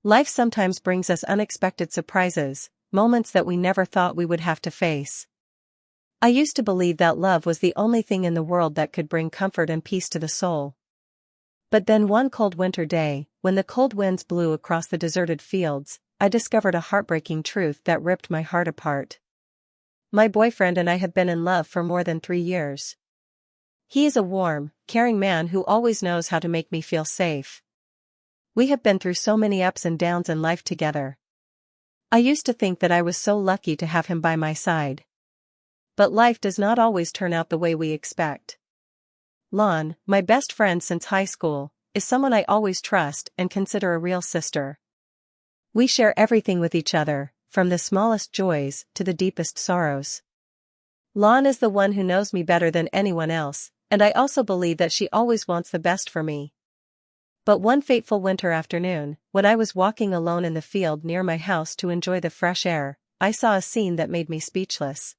Life sometimes brings us unexpected surprises, moments that we never thought we would have to face. I used to believe that love was the only thing in the world that could bring comfort and peace to the soul. But then one cold winter day, when the cold winds blew across the deserted fields, I discovered a heartbreaking truth that ripped my heart apart. My boyfriend and I have been in love for more than 3 years. He is a warm, caring man who always knows how to make me feel safe. We have been through so many ups and downs in life together. I used to think that I was so lucky to have him by my side. But life does not always turn out the way we expect. Lon, my best friend since high school, is someone I always trust and consider a real sister. We share everything with each other, from the smallest joys to the deepest sorrows. Lon is the one who knows me better than anyone else, and I also believe that she always wants the best for me. But one fateful winter afternoon, when I was walking alone in the field near my house to enjoy the fresh air, I saw a scene that made me speechless.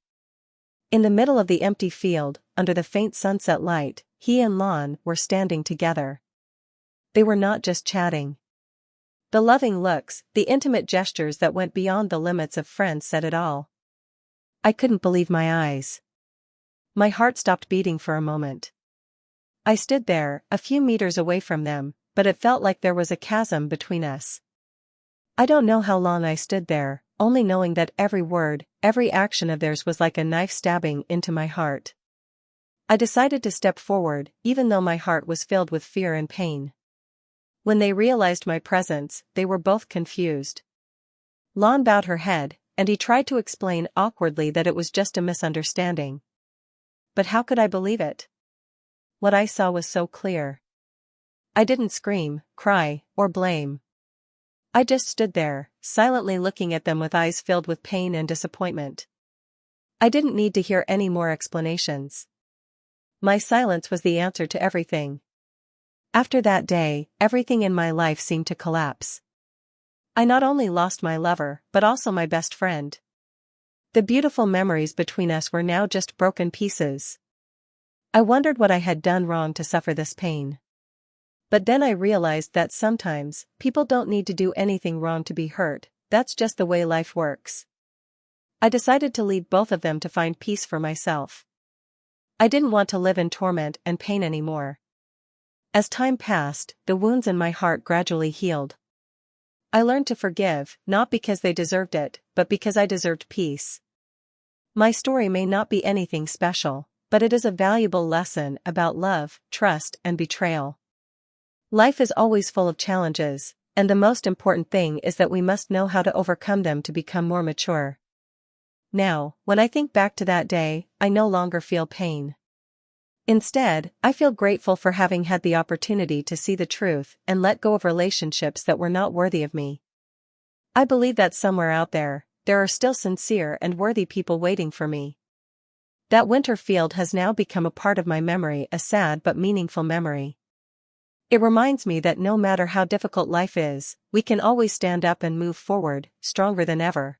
In the middle of the empty field, under the faint sunset light, he and Lon were standing together. They were not just chatting. The loving looks, the intimate gestures that went beyond the limits of friends said it all. I couldn't believe my eyes. My heart stopped beating for a moment. I stood there, a few meters away from them, but it felt like there was a chasm between us. I don't know how long I stood there, only knowing that every word, every action of theirs was like a knife stabbing into my heart. I decided to step forward, even though my heart was filled with fear and pain. When they realized my presence, they were both confused. Lon bowed her head, and he tried to explain awkwardly that it was just a misunderstanding. But how could I believe it? What I saw was so clear. I didn't scream, cry, or blame. I just stood there, silently looking at them with eyes filled with pain and disappointment. I didn't need to hear any more explanations. My silence was the answer to everything. After that day, everything in my life seemed to collapse. I not only lost my lover, but also my best friend. The beautiful memories between us were now just broken pieces. I wondered what I had done wrong to suffer this pain. But then I realized that sometimes, people don't need to do anything wrong to be hurt, that's just the way life works. I decided to leave both of them to find peace for myself. I didn't want to live in torment and pain anymore. As time passed, the wounds in my heart gradually healed. I learned to forgive, not because they deserved it, but because I deserved peace. My story may not be anything special, but it is a valuable lesson about love, trust, and betrayal. Life is always full of challenges, and the most important thing is that we must know how to overcome them to become more mature. Now, when I think back to that day, I no longer feel pain. Instead, I feel grateful for having had the opportunity to see the truth and let go of relationships that were not worthy of me. I believe that somewhere out there, there are still sincere and worthy people waiting for me. That winter field has now become a part of my memory, a sad but meaningful memory. It reminds me that no matter how difficult life is, we can always stand up and move forward, stronger than ever.